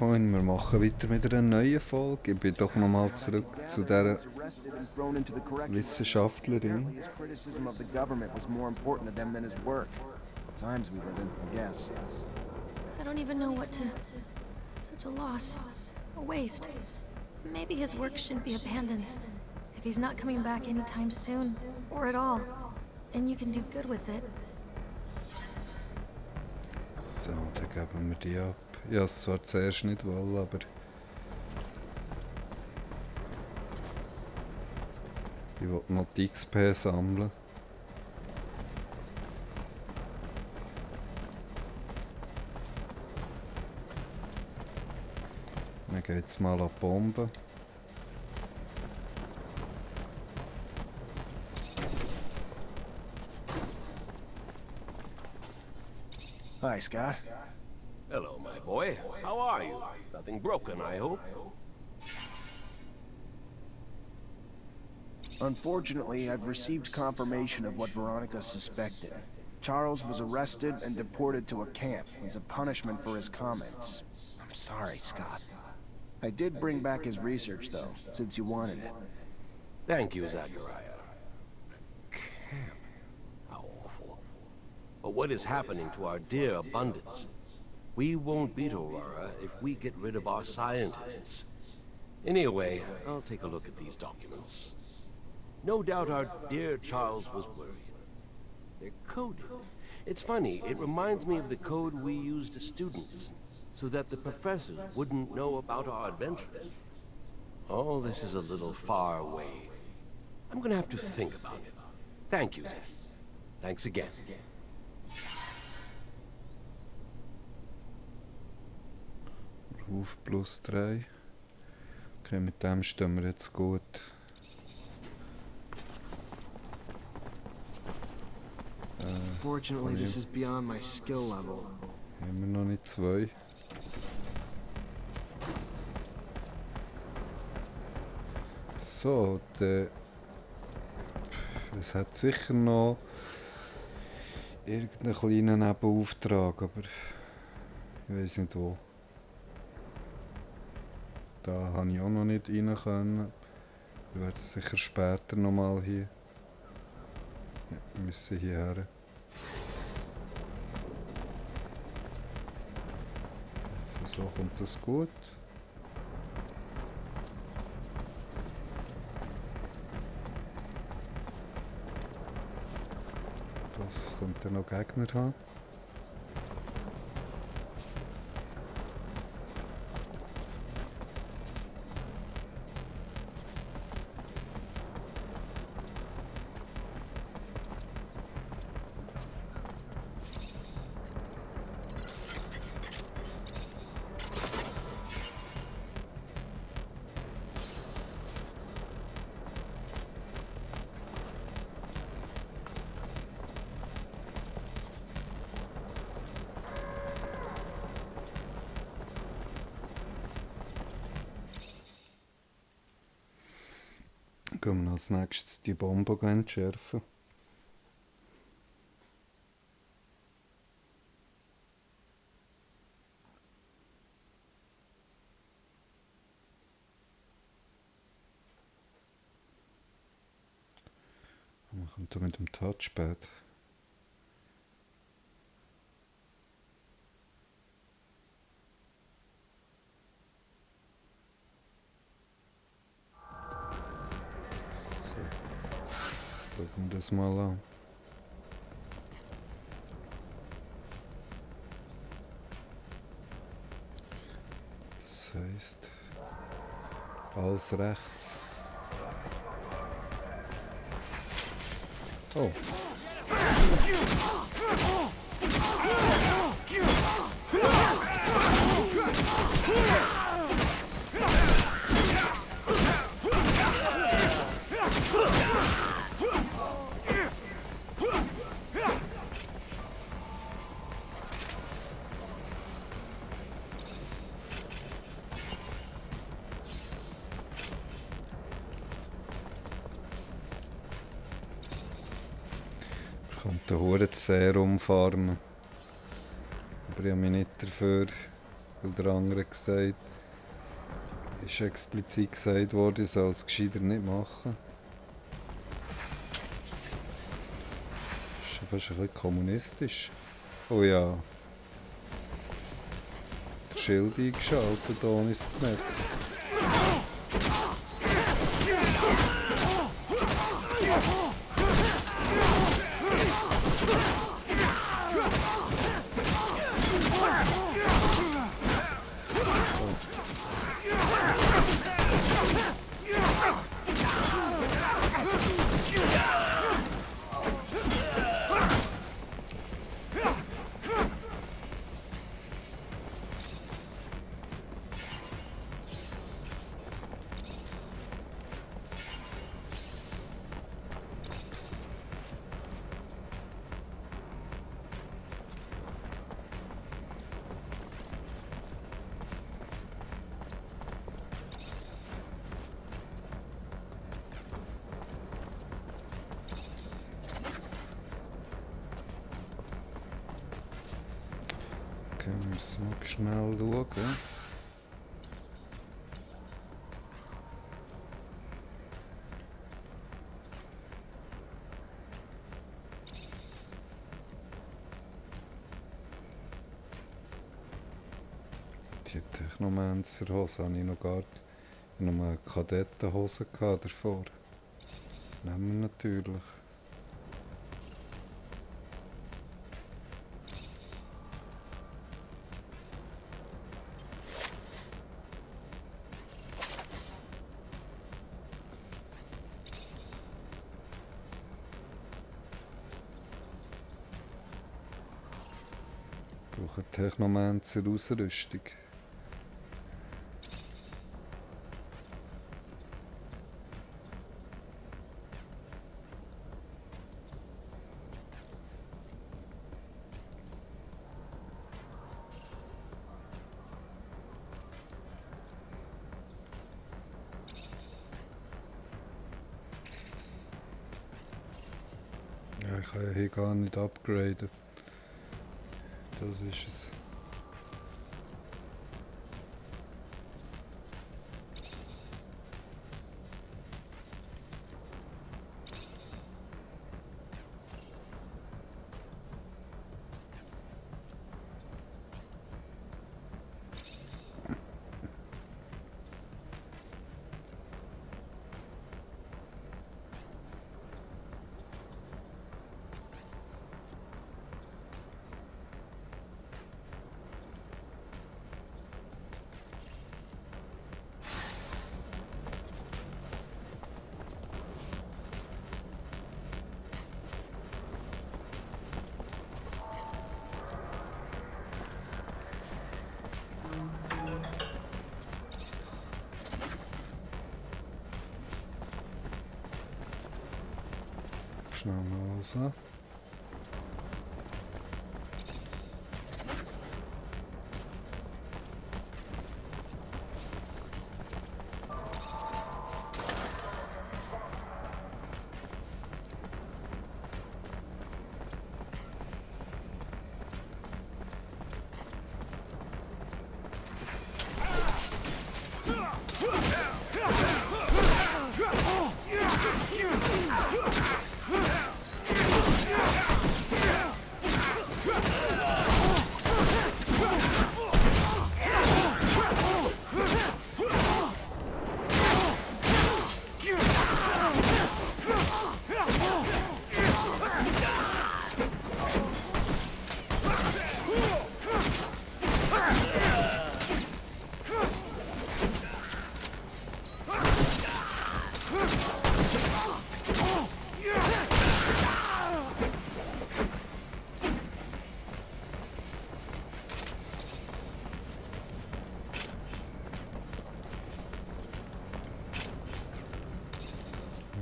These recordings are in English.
Ja, und wir machen weiter mit einer neuen Folge. Ich bin doch nochmal zurück zu dieser Wissenschaftlerin. I don't even know what to... Such a loss. A waste. Maybe his work shouldn't be abandoned. If he's not coming back anytime soon, or at all, and you can do good with it. So, dann geben wir die ab. Ich wollte es zwar zuerst nicht wollen, aber... Ich will noch die XP sammeln. Dann geht es mal an die Bombe. Hi, Scott. Hello, my boy. How are you? Nothing broken, I hope? Unfortunately, I've received confirmation of what Veronica suspected. Charles was arrested and deported to a camp as a punishment for his comments. I'm sorry, Scott. I did bring back his research, though, since you wanted it. Thank you, Zachariah. Camp. How awful. But what is happening to our dear abundance? We won't beat Aurora if we get rid of our scientists. Anyway, I'll take a look at these documents. No doubt our dear Charles was worried. They're coded. It's funny, it reminds me of the code we used as students, so that the professors wouldn't know about our adventures. All this is a little far away. I'm gonna have to think about it. Thank you, Zach. Thanks again. Ruf +3. Okay, mit dem stehen wir jetzt gut. Fortunately, this is beyond my skill level. Haben wir noch nicht 2. So, es hat sicher noch irgendeinen kleinen Nebenauftrag, aber ich weiß nicht wo. Da habe ich auch noch nicht rein können. Wir werden sicher später nochmal hier. Ja, wir müssen hierher. So kommt das gut. Das könnte noch Gegner haben. Gehen wir als nächstes die Bombe entschärfen. Man kommt da mit dem Touchpad. Schauen wir das mal an. Das heisst, alles rechts. Oh. Den Huren Serum farmen. Aber ich habe mich nicht dafür Weil der andere gesagt, ist explizit gesagt worden, ich soll es gescheiter nicht machen. Ist schon fast ein bisschen kommunistisch. Oh ja. Der Schild eingeschaltet, ohne es zu merken. Okay, müssen wir schnell schauen. Die Technomancer-Hose habe ich noch gar nicht. Ich hatte noch eine Kadettenhose davor. Nehmen wir natürlich. Ich brauche eine Technomancer-Ausrüstung. Ja, ich kann ja hier gar nicht upgraden. Das ist es. Schnell mal raus.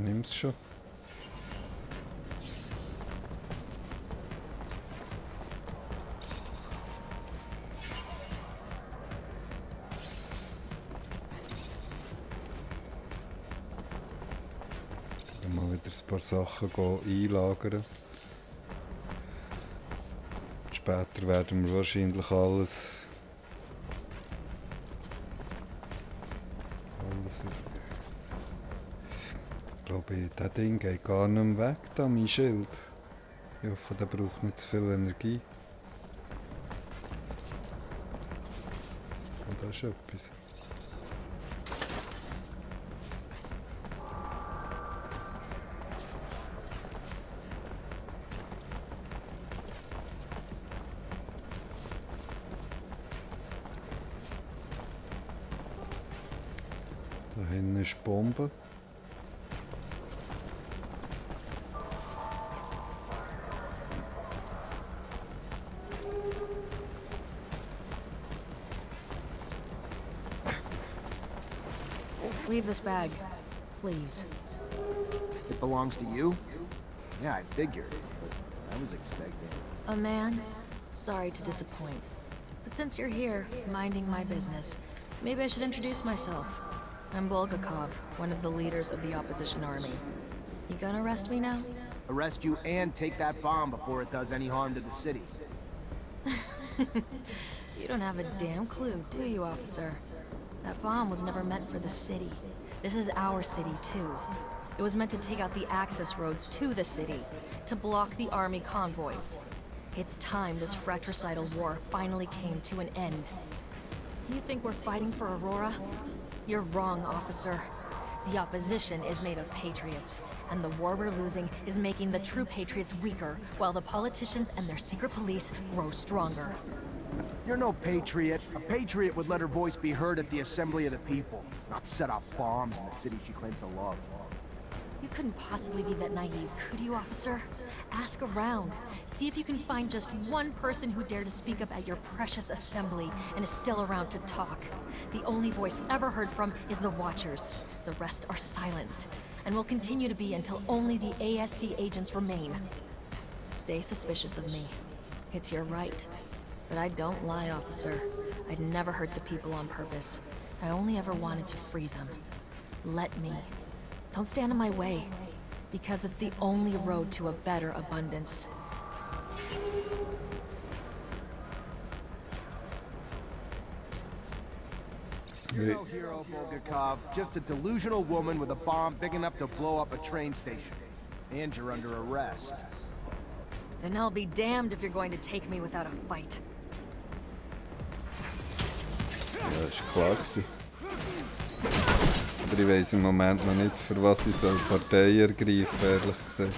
Nimmt's schon. Dann mal wieder ein paar Sachen einlagern. Später werden wir wahrscheinlich alles das... Ich glaube, das Ding geht gar nicht mehr weg, da, mein Schild. Ich hoffe, der braucht nicht zu viel Energie. Und da ist etwas. Da hinten ist die Bombe. Leave this bag, please. It belongs to you? Yeah, I figured. But I was expecting... A man? Sorry to disappoint. But since you're here, minding my business, maybe I should introduce myself. I'm Bulgakov, one of the leaders of the opposition army. You gonna arrest me now? Arrest you and take that bomb before it does any harm to the city. You don't have a damn clue, do you, officer? That bomb was never meant for the city. This is our city, too. It was meant to take out the access roads to the city, to block the army convoys. It's time this fratricidal war finally came to an end. You think we're fighting for Aurora? You're wrong, officer. The opposition is made of patriots, and the war we're losing is making the true patriots weaker, while the politicians and their secret police grow stronger. You're no patriot. A patriot would let her voice be heard at the assembly of the people, not set off bombs in the city she claims to love. You couldn't possibly be that naive, could you, officer? Ask around. See if you can find just one person who dared to speak up at your precious assembly and is still around to talk. The only voice ever heard from is the Watchers. The rest are silenced, and will continue to be until only the ASC agents remain. Stay suspicious of me. It's your right. But I don't lie, officer. I'd never hurt the people on purpose. I only ever wanted to free them. Let me. Don't stand in my way, because it's the only road to a better abundance. You're no hero, Bulgakov. Just a delusional woman with a bomb big enough to blow up a train station. And you're under arrest. Then I'll be damned if you're going to take me without a fight. Ja, das war klar. Aber ich weiss im Moment noch nicht, für was ich soll Partei ergreifen, ehrlich gesagt.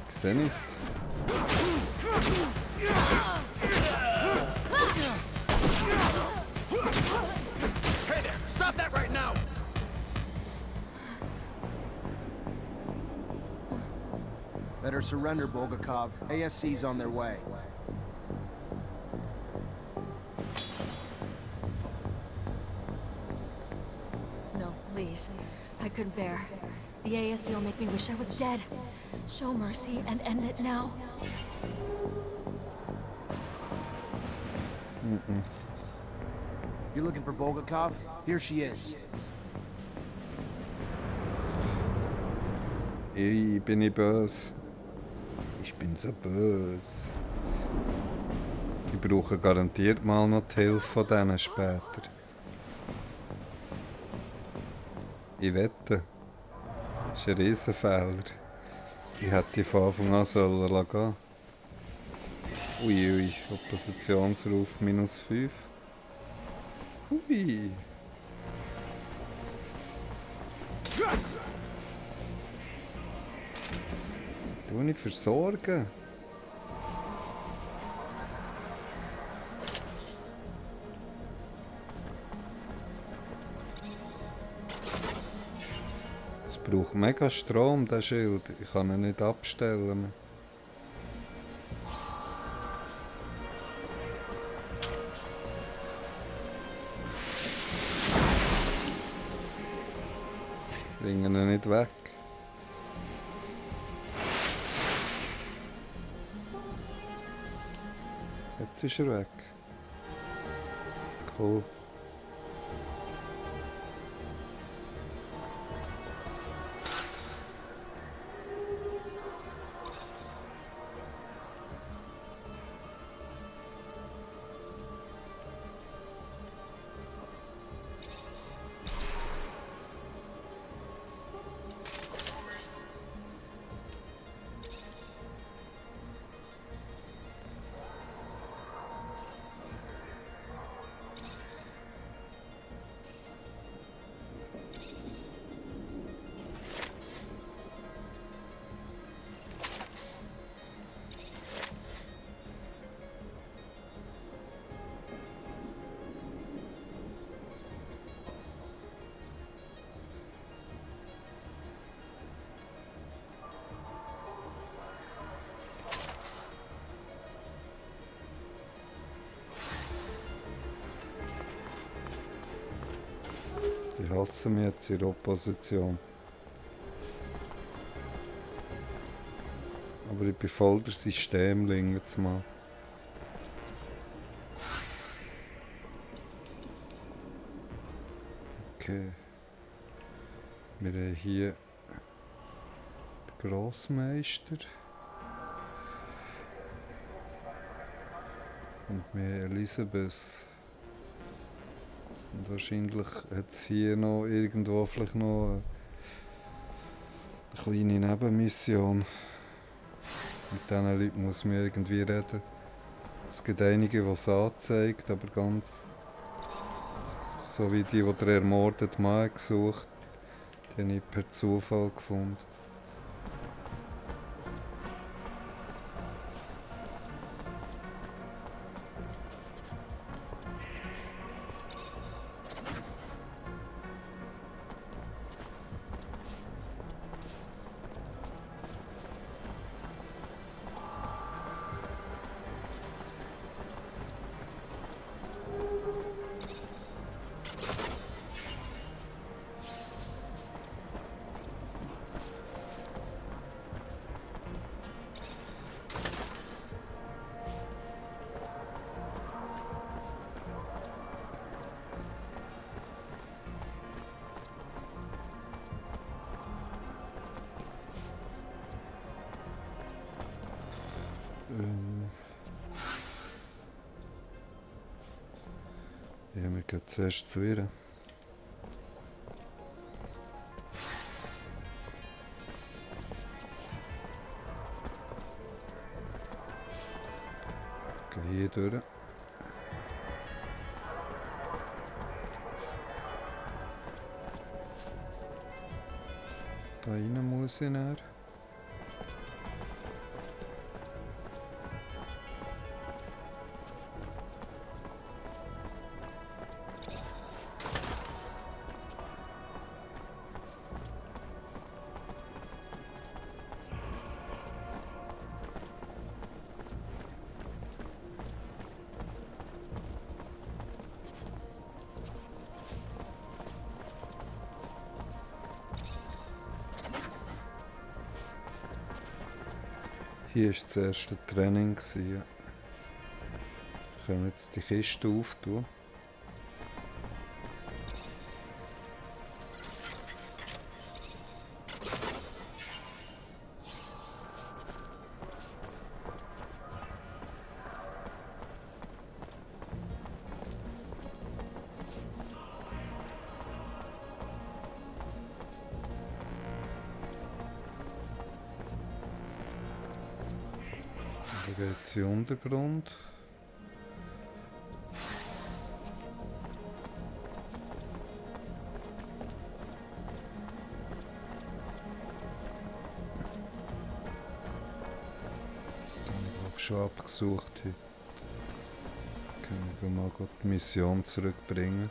Ich sehe nicht. Hey there! Stop that right now! Better surrender, Bulgakov. ASC's on their way. No, please. I couldn't bear. The ASC will make me wish I was dead. Show mercy and end it now. You're looking for Bulgakov? Here she is. Ich bin nicht böse. Ich bin so böse. Ich brauche garantiert mal noch die Hilfe von denen später. Ich wette. Das ist ein Riesenfehler. Ich hätte die von Anfang an sollen lassen. Uiui, Oppositionsruf -5. Hui. Du nicht versorgen. Es braucht mega Strom, das Schild. Ich kann ihn nicht abstellen. Bringen ihn nicht weg. Jetzt ist er weg. Cool. Die hassen mich jetzt in der Opposition. Aber ich bin voll der Systemling jetzt mal. Okay. Wir haben hier den Grossmeister. Und wir haben Elisabeth. Und wahrscheinlich hat es hier noch irgendwo vielleicht noch eine kleine Nebenmission. Mit diesen Leuten muss man irgendwie reden. Es gibt einige, die es anzeigt, aber ganz so wie die der ermordete Mann gesucht, die habe ich per Zufall gefunden. Ja, wir gehen zuerst zu ihr. Gehen hier durch. Da rein muss ich näher. Hier war das erste Training. Wir können jetzt die Kiste auftun. Jetzt im Untergrund. Ich habe schon abgesucht heute. Können wir mal die Mission zurückbringen.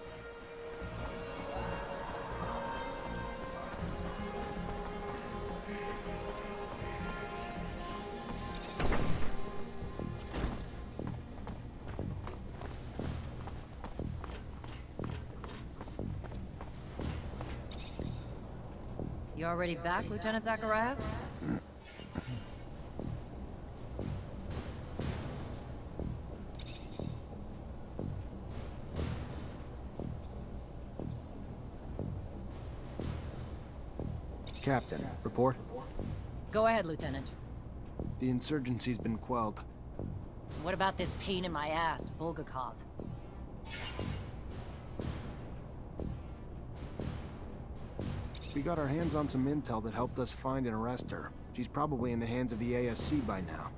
You already back, Lieutenant Zachariah? Captain, report. Go ahead, Lieutenant. The insurgency's been quelled. What about this pain in my ass, Bulgakov? We got our hands on some intel that helped us find and arrest her. She's probably in the hands of the ASC by now.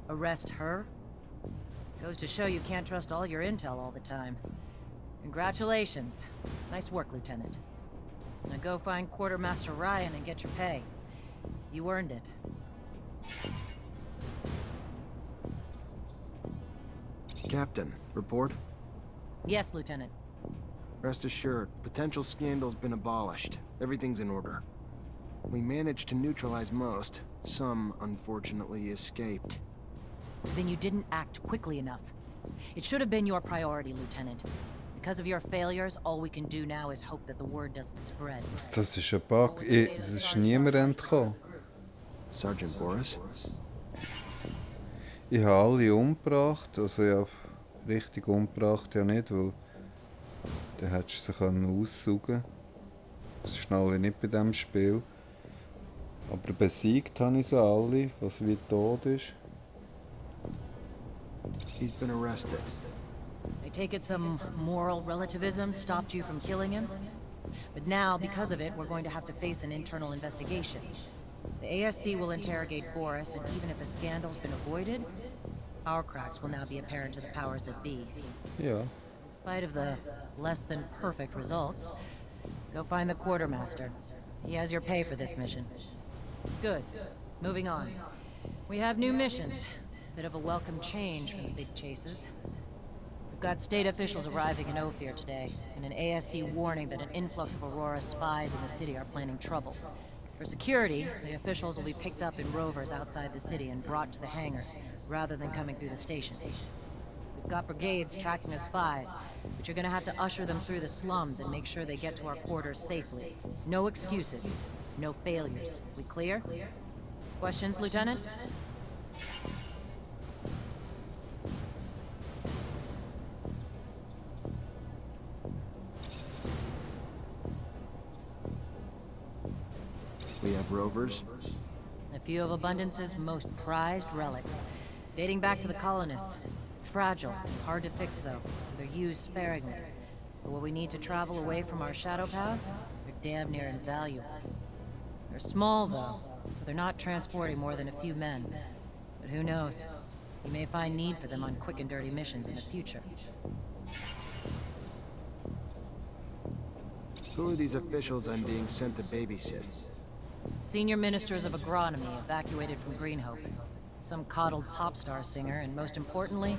Arrest her? Goes to show you can't trust all your intel all the time. Congratulations. Nice work, Lieutenant. Now go find Quartermaster Ryan and get your pay. You earned it. Captain, report. Yes, Lieutenant. Rest assured, potential scandal's been abolished. Everything's in order. We managed to neutralize most. Some, unfortunately, escaped. Then you didn't act quickly enough. It should have been your priority, Lieutenant. Because of your failures, all we can do now is hope that the word doesn't spread. Das ist ein Bug. Es ist niemand entkommen. Sergeant Boris? Ich habe alle umgebracht. Also ja, richtig umgebracht ja nicht, weil dann hättest du sie aussaugen können. Das ist schnell nicht bei diesem Spiel. Aber besiegt habe ich sie alle, was wie tot ist. He's been arrested. I take it some moral relativism stopped you from killing him? But now, because of it, we're going to have to face an internal investigation. The ASC will interrogate Boris, and even if a scandal's been avoided, our cracks will now be apparent to the powers that be. Ja. In spite of the less than perfect results, go find the quartermaster. He has your pay for this mission. Good. Moving on. We have new missions. Bit of a welcome change from the big chases. We've got state officials arriving in Ophir today, and an ASC warning that an influx of Aurora spies in the city are planning trouble. For security, the officials will be picked up in rovers outside the city and brought to the hangars, rather than coming through the station. We've got brigades tracking the spies, but you're gonna have to usher them through the slums and make sure they get to our quarters safely. No excuses, no failures. We clear? Questions, Lieutenant? We have rovers. A few of Abundance's most prized relics, dating back to the colonists. Fragile, hard to fix though, so they're used sparingly. But when we need to travel away from our shadow paths, they're damn near invaluable. They're small though, so they're not transporting more than a few men. But who knows? You may find need for them on quick and dirty missions in the future. Who are these officials I'm being sent to babysit? Senior ministers of agronomy evacuated from Greenhope. Some coddled pop star singer, and most importantly,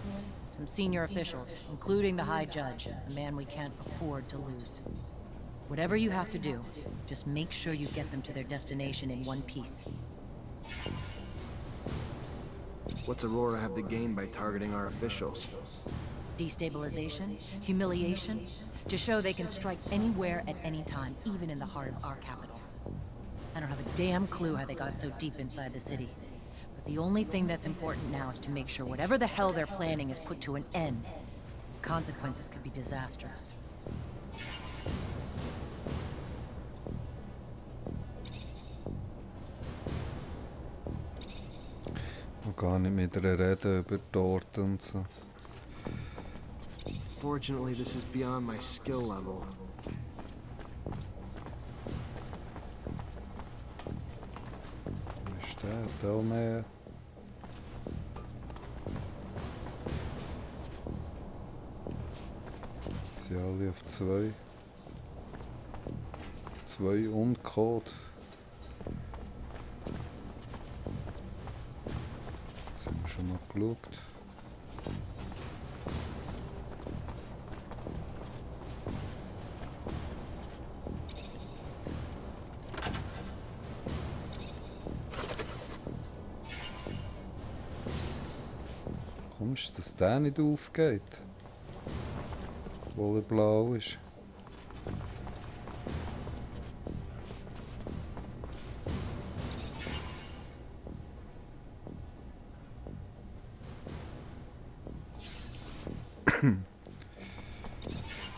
some senior officials, including the High Judge, a man we can't afford to lose. Whatever you have to do, just make sure you get them to their destination in one piece. What's Aurora have to gain by targeting our officials? Destabilization, humiliation, to show they can strike anywhere at any time, even in the heart of our capital. I don't have a damn clue how they got so deep inside the city. But the only thing that's important now is to make sure whatever the hell they're planning is put to an end. Consequences could be disastrous. Und gar nicht mit ihr reden über dort und so. Fortunately, this is beyond my skill level. Ist der? Da mehr. Sie alle auf 2. 2 und Code. Das haben wir schon mal geschaut. Komisch, dass der nicht aufgeht, obwohl er blau ist. Das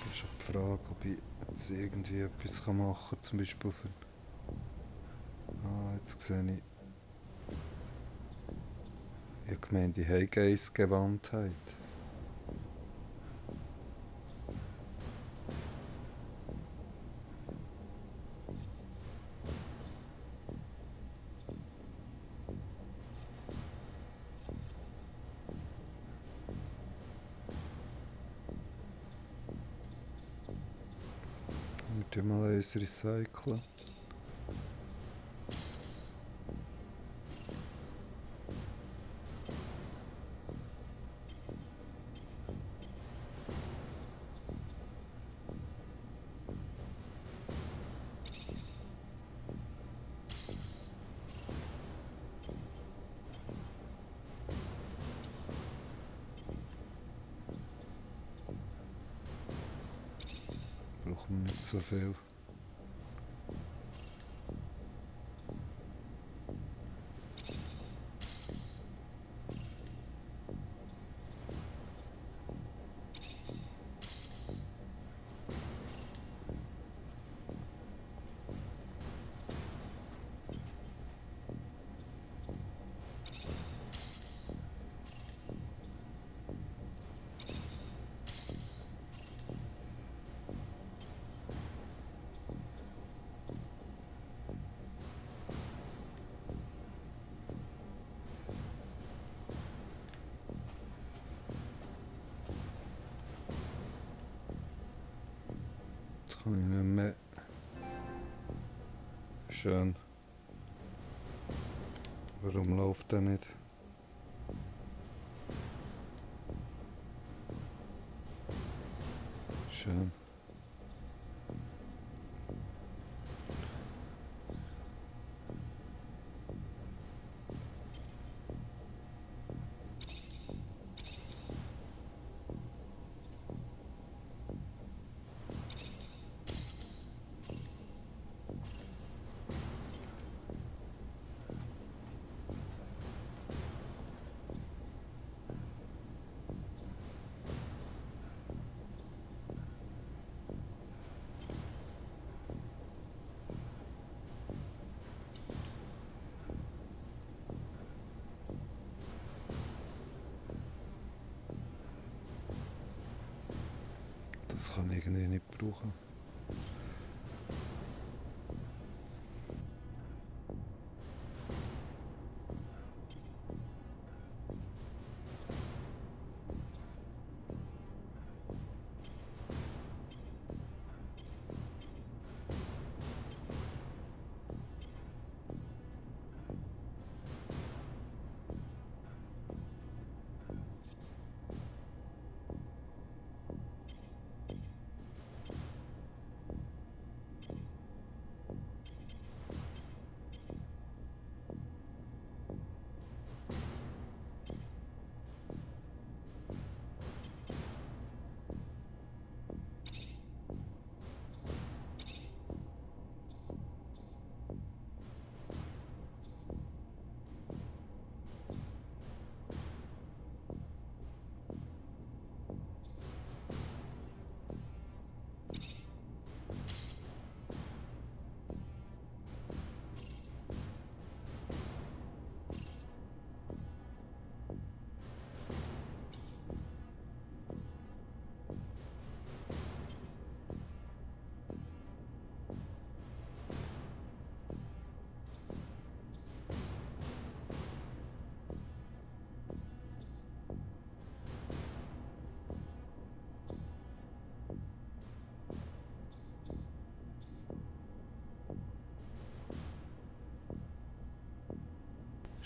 ist die Frage, ob ich jetzt irgendwie etwas machen kann, zum Beispiel für... Ah, jetzt sehe ich... Ich habe gemeint, ich habe Geistgewandtheit. Wir tun mal eins recyceln. nicht so viel. Kann ich nicht mehr. Schön. Warum läuft der nicht? Schön. Das kann ich irgendwie nicht brauchen.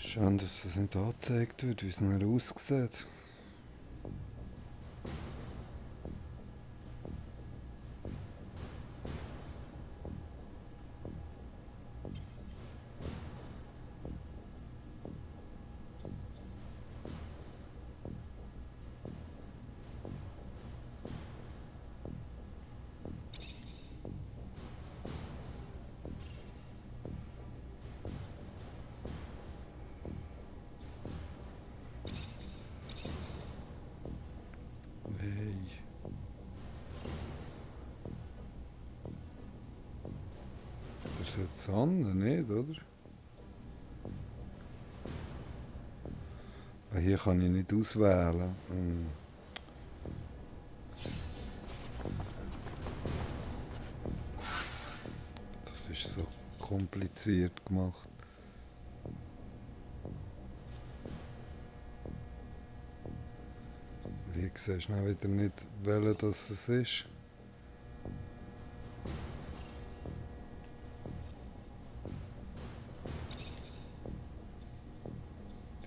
Schön, dass es nicht angezeigt wird, wie es nachher aussieht. Das ist jetzt Sonne, nicht, oder? Ah, hier kann ich nicht auswählen. Das ist so kompliziert gemacht. Hier siehst du auch wieder nicht, welcher das es ist.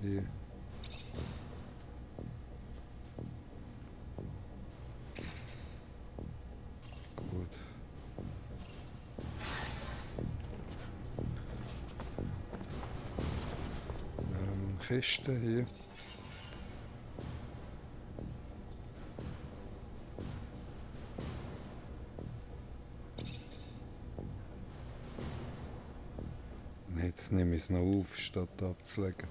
Die. Gut. Kiste hier. Jetzt nehme ich es noch auf, statt abzulegen.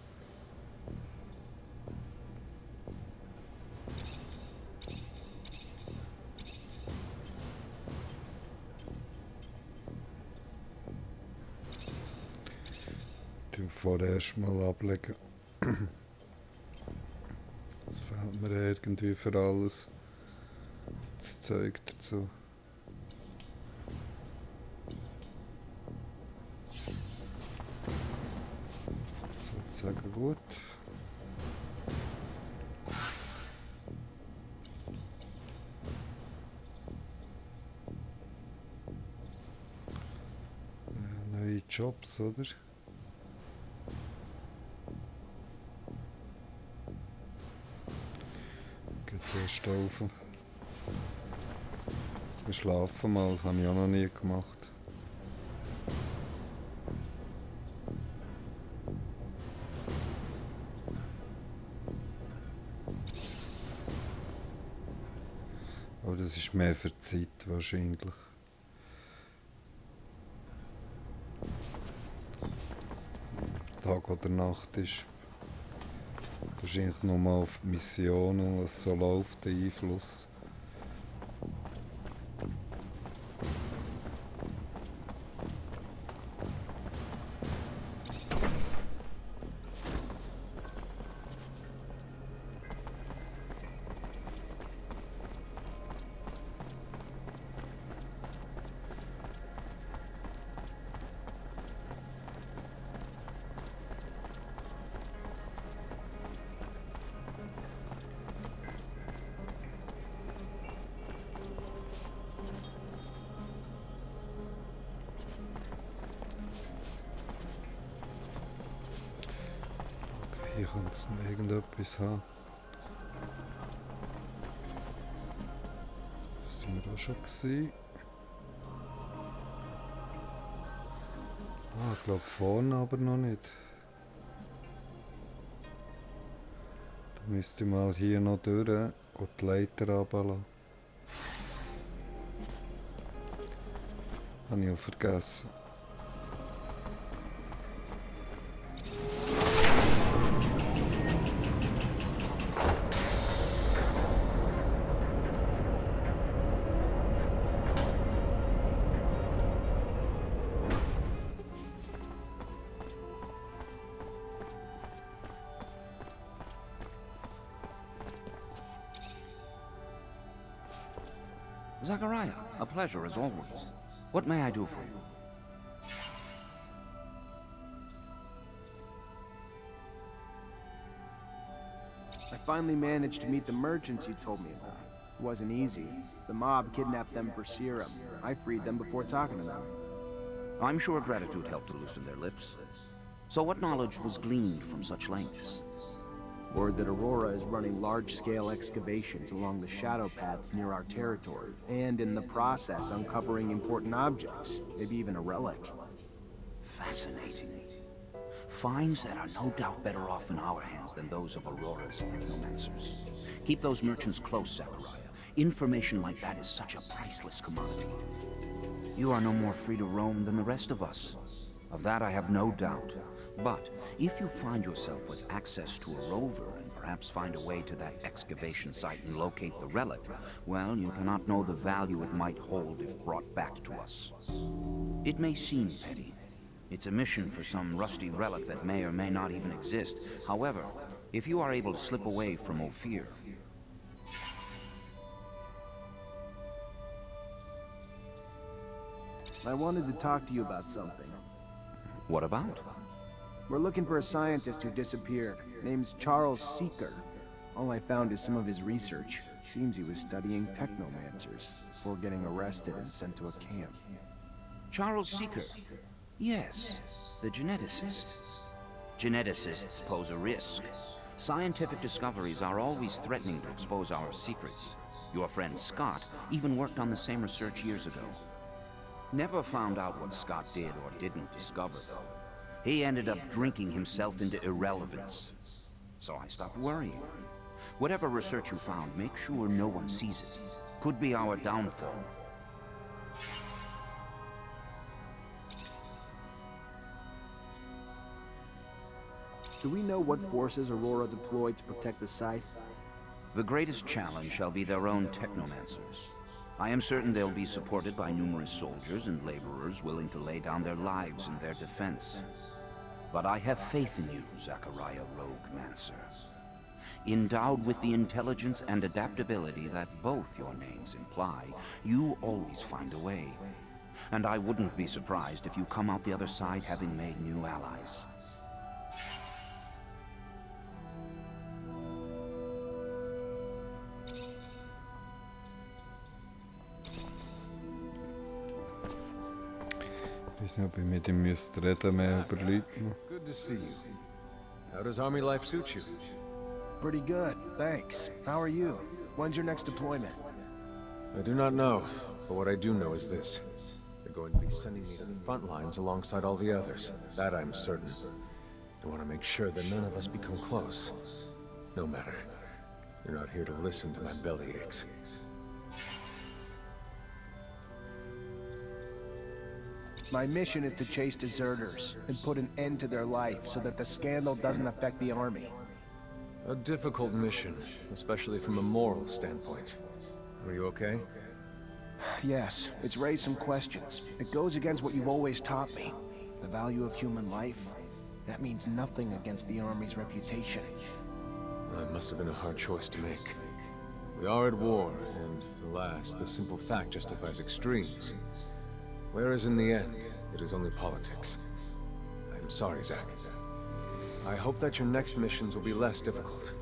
Vorerst mal ablegen. Es fehlt mir irgendwie für alles das Zeug dazu. Sozusagen gut. Neue Jobs, oder? Zuerst auf. Wir schlafen mal, das habe ich auch noch nie gemacht. Aber das ist mehr für die Zeit wahrscheinlich. Tag oder Nacht ist wahrscheinlich nur mal auf die Mission und was so läuft, der Einfluss. Hier könnte es noch irgendetwas haben. Das sind wir auch schon gesehen. Ich glaube vorne aber noch nicht. Da müsste ich mal hier noch durch und die Leiter runterlassen. Habe ich auch vergessen. Zachariah, a pleasure as always. What may I do for you? I finally managed to meet the merchants you told me about. It wasn't easy. The mob kidnapped them for serum. I freed them before talking to them. I'm sure gratitude helped to loosen their lips. So what knowledge was gleaned from such lengths? Word that Aurora is running large-scale excavations along the shadow paths near our territory, and in the process uncovering important objects, maybe even a relic. Fascinating. Finds that are no doubt better off in our hands than those of Aurora's Technomancers. Keep those merchants close, Zachariah. Information like that is such a priceless commodity. You are no more free to roam than the rest of us. Of that I have no doubt. But if you find yourself with access to a rover and perhaps find a way to that excavation site and locate the relic, well, you cannot know the value it might hold if brought back to us. It may seem petty. It's a mission for some rusty relic that may or may not even exist. However, if you are able to slip away from Ophir... I wanted to talk to you about something. What about? We're looking for a scientist who disappeared. Name's Charles Seeker. All I found is some of his research. Seems he was studying Technomancers before getting arrested and sent to a camp. Charles Seeker? Yes, the geneticist. Geneticists pose a risk. Scientific discoveries are always threatening to expose our secrets. Your friend Scott even worked on the same research years ago. Never found out what Scott did or didn't discover, though. He ended up drinking himself into irrelevance. So I stopped worrying. Whatever research you found, make sure no one sees it. Could be our downfall. Do we know what forces Aurora deployed to protect the site? The greatest challenge shall be their own Technomancers. I am certain they'll be supported by numerous soldiers and laborers willing to lay down their lives in their defense. But I have faith in you, Zachariah Rogue Mancer. Endowed with the intelligence and adaptability that both your names imply, you always find a way. And I wouldn't be surprised if you come out the other side having made new allies. Ich weiß nicht, ob ich mit ihm müsste reden, mehr über Leute. Good to see you. How does army life suit you? Pretty good, thanks. How are you? When's your next deployment? I do not know, but what I do know is this. They're going to be sending me to the front lines alongside all the others. That I'm certain. I want to make sure that none of us become close. No matter. You're not here to listen to my belly aches. My mission is to chase deserters and put an end to their life so that the scandal doesn't affect the army. A difficult mission, especially from a moral standpoint. Are you okay? Yes, it's raised some questions. It goes against what you've always taught me. The value of human life. That means nothing against the army's reputation. Well, it must have been a hard choice to make. We are at war, and alas, the simple fact justifies extremes. Whereas in the end, it is only politics. I'm sorry, Zach. I hope that your next missions will be less difficult.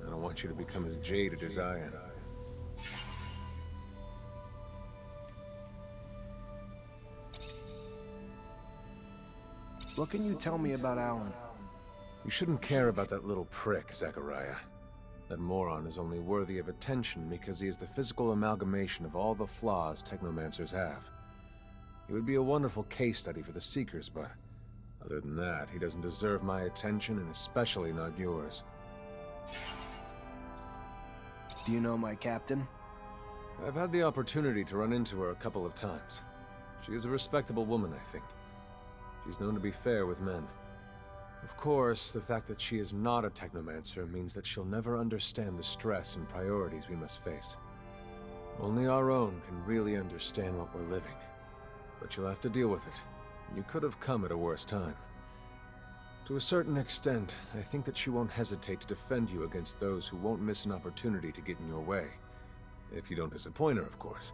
I don't want you to become as jaded as I am. What can you tell me about Alan? You shouldn't care about that little prick, Zachariah. That moron is only worthy of attention because he is the physical amalgamation of all the flaws Technomancers have. He would be a wonderful case study for the Seekers, but other than that, he doesn't deserve my attention, and especially not yours. Do you know my captain? I've had the opportunity to run into her a couple of times. She is a respectable woman, I think. She's known to be fair with men. Of course, the fact that she is not a Technomancer means that she'll never understand the stress and priorities we must face. Only our own can really understand what we're living. But you'll have to deal with it. You could have come at a worse time. To a certain extent, I think that she won't hesitate to defend you against those who won't miss an opportunity to get in your way. If you don't disappoint her, of course.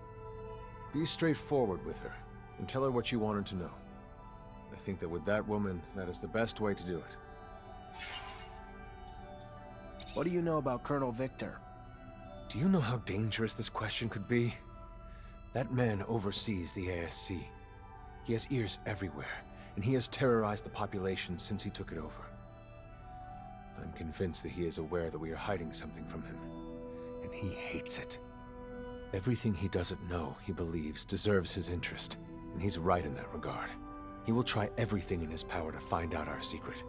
Be straightforward with her, and tell her what you want her to know. I think that with that woman, that is the best way to do it. What do you know about Colonel Victor? Do you know how dangerous this question could be? That man oversees the ASC. He has ears everywhere, and he has terrorized the population since he took it over. I'm convinced that he is aware that we are hiding something from him, and he hates it. Everything he doesn't know, he believes, deserves his interest, and he's right in that regard. He will try everything in his power to find out our secret.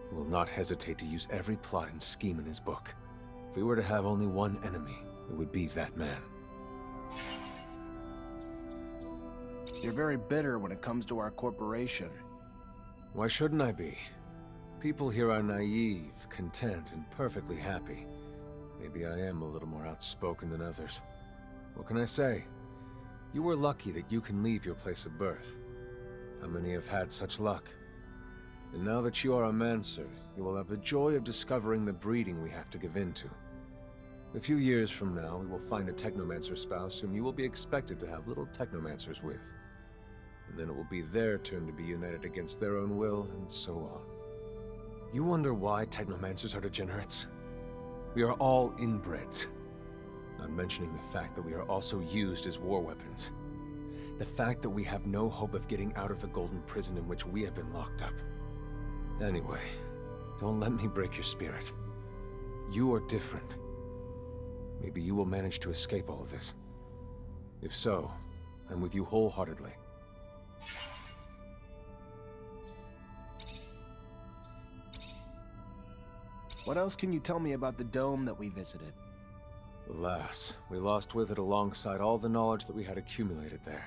He will not hesitate to use every plot and scheme in his book. If we were to have only one enemy, it would be that man. You're very bitter when it comes to our corporation. Why shouldn't I be? People here are naive, content, and perfectly happy. Maybe I am a little more outspoken than others. What can I say? You were lucky that you can leave your place of birth. How many have had such luck? And now that you are a Mancer, you will have the joy of discovering the breeding we have to give in to. A few years from now, we will find a Technomancer spouse whom you will be expected to have little Technomancers with. And then it will be their turn to be united against their own will, and so on. You wonder why Technomancers are degenerates? We are all inbreds. Not mentioning the fact that we are also used as war weapons. The fact that we have no hope of getting out of the golden prison in which we have been locked up. Anyway, don't let me break your spirit. You are different. Maybe you will manage to escape all of this. If so, I'm with you wholeheartedly. What else can you tell me about the dome that we visited? Alas, we lost with it alongside all the knowledge that we had accumulated there.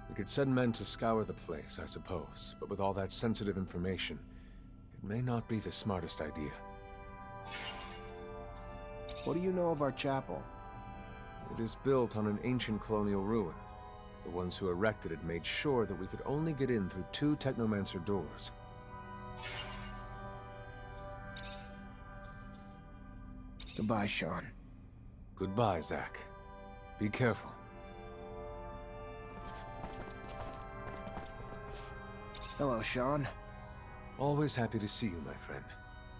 We could send men to scour the place, I suppose, but with all that sensitive information, It may not be the smartest idea. What do you know of our chapel? It is built on an ancient colonial ruin. The ones who erected it made sure that we could only get in through 2 Technomancer doors. Goodbye, Sean. Goodbye, Zach. Be careful. Hello, Sean. Always happy to see you, my friend.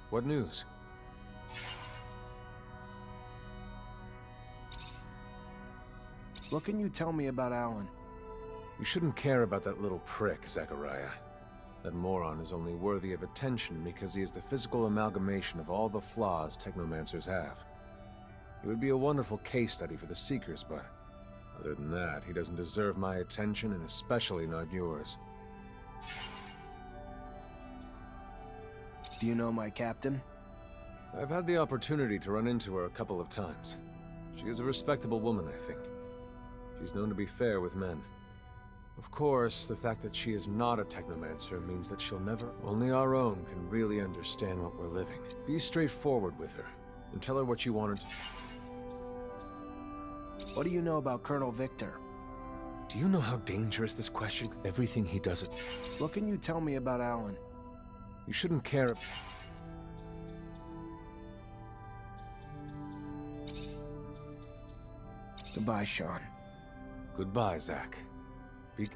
What news? What can you tell me about Alan? You shouldn't care about that little prick, Zachariah. That moron is only worthy of attention because he is the physical amalgamation of all the flaws Technomancers have. It would be a wonderful case study for the Seekers, but other than that, he doesn't deserve my attention, and especially not yours. Do you know my captain? I've had the opportunity to run into her a couple of times. She is a respectable woman, I think. She's known to be fair with men. Of course, the fact that she is not a Technomancer means that she'll never... Only our own can really understand what we're living. Be straightforward with her, and tell her what you want her to... What do you know about Colonel Victor? Do you know how dangerous this question? Everything he does it... What can you tell me about Alan? You shouldn't care... Goodbye, Sean. Goodbye, Zach. Be...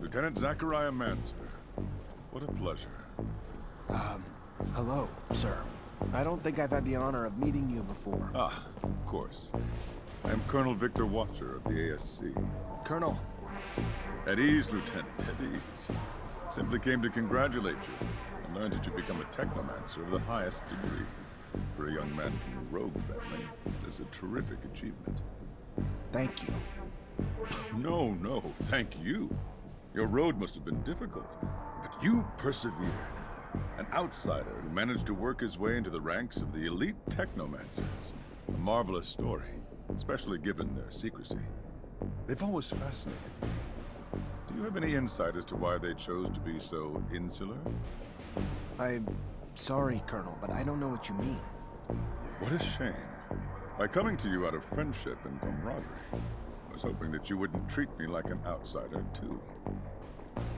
Lieutenant Zachariah Mancer. What a pleasure. Hello, sir. I don't think I've had the honor of meeting you before. Ah, of course. I am Colonel Victor Watcher of the ASC. Colonel. At ease, Lieutenant, at ease. Simply came to congratulate you and learned that you become a Technomancer of the highest degree. For a young man from the Rogue family, it is a terrific achievement. Thank you. No, thank you. Your road must have been difficult, but you persevered. An outsider who managed to work his way into the ranks of the elite Technomancers. A marvelous story, especially given their secrecy. They've always fascinated me. Do you have any insight as to why they chose to be so insular? I'm sorry, Colonel, but I don't know what you mean. What a shame. By coming to you out of friendship and camaraderie, I was hoping that you wouldn't treat me like an outsider, too.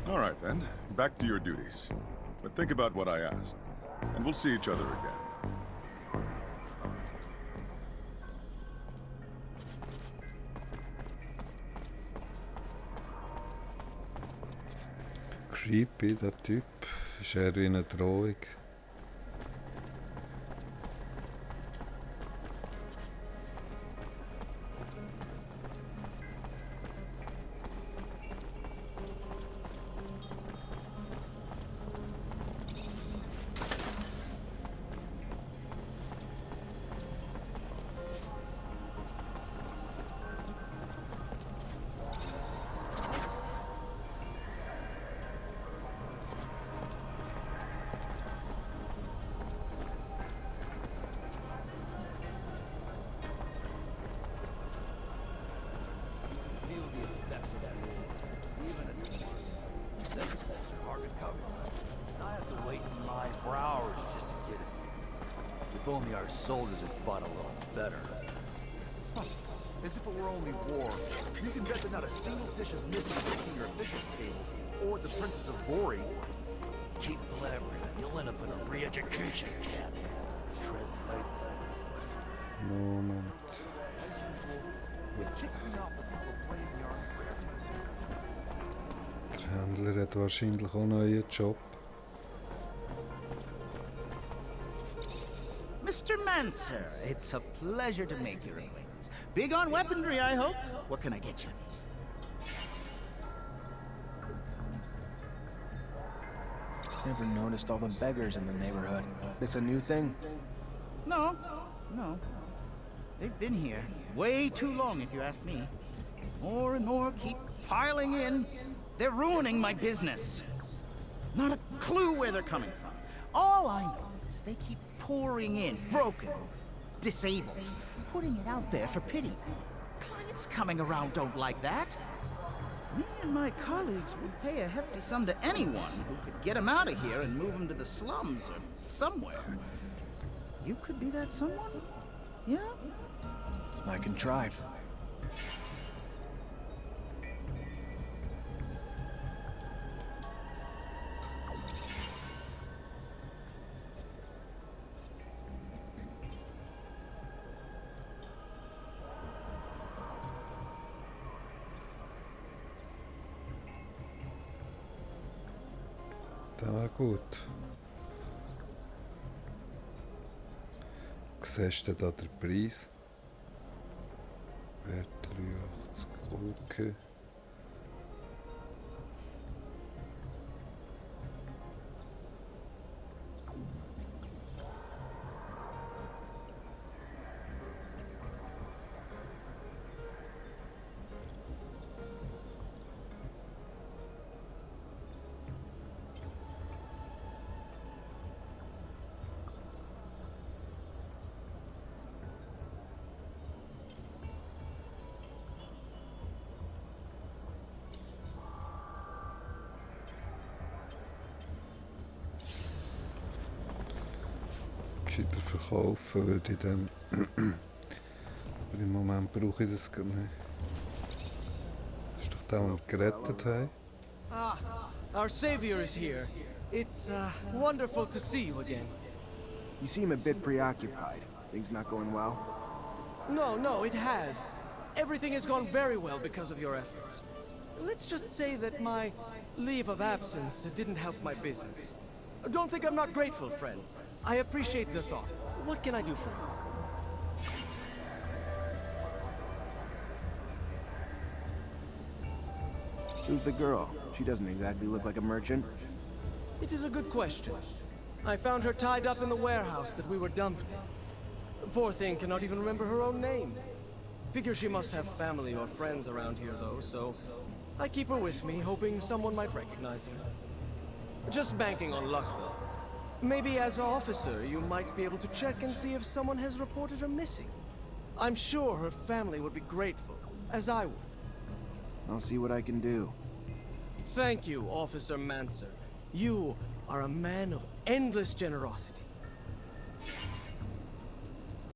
All right, then. Back to your duties. But think about what I asked, and we'll see each other again. Creepy, der Typ. Ist eher wie eine Drohung. If only our soldiers had fought a little better. As if it were only war. You can bet that not a single dish is missing at the senior officials table, or at the Princess of Vori. Keep blabbering, and you'll end up in a re-education camp. Moment. Der Händler hat wahrscheinlich auch einen neuen Job. Mr. Mancer, it's a pleasure to make your acquaintance. Big on weaponry, I hope. What can I get you? Never noticed all the beggars in the neighborhood. It's a new thing? No. They've been here way too long, if you ask me. More and more keep piling in. They're ruining my business. Not a clue where they're coming from. All I know is they keep pouring in, broken, disabled, putting it out there for pity. Clients coming around don't like that. Me and my colleagues would pay a hefty sum to anyone who could get them out of here and move them to the slums or somewhere. You could be that someone? Yeah? I can try. Das war gut. Siehst du da den Preis? Wert 83, okay. Wieder verkaufen würde ich dann. Aber im Moment brauche ich das gar nicht. Das ist doch der, den wir gerettet haben. Ah, our savior is here. It's wonderful to see you again. You seem a bit preoccupied. Things not going well? No, it has. Everything has gone very well because of your efforts. Let's just say that my leave of absence didn't help my business. Don't think I'm not grateful, friend. I appreciate the thought. What can I do for you? Who's the girl? She doesn't exactly look like a merchant. It is a good question. I found her tied up in the warehouse that we were dumped in. The poor thing cannot even remember her own name. Figure she must have family or friends around here, though, so I keep her with me, hoping someone might recognize her. Just banking on luck, though. Maybe as an officer, you might be able to check and see if someone has reported her missing. I'm sure her family would be grateful, as I would. I'll see what I can do. Thank you, Officer Mancer. You are a man of endless generosity.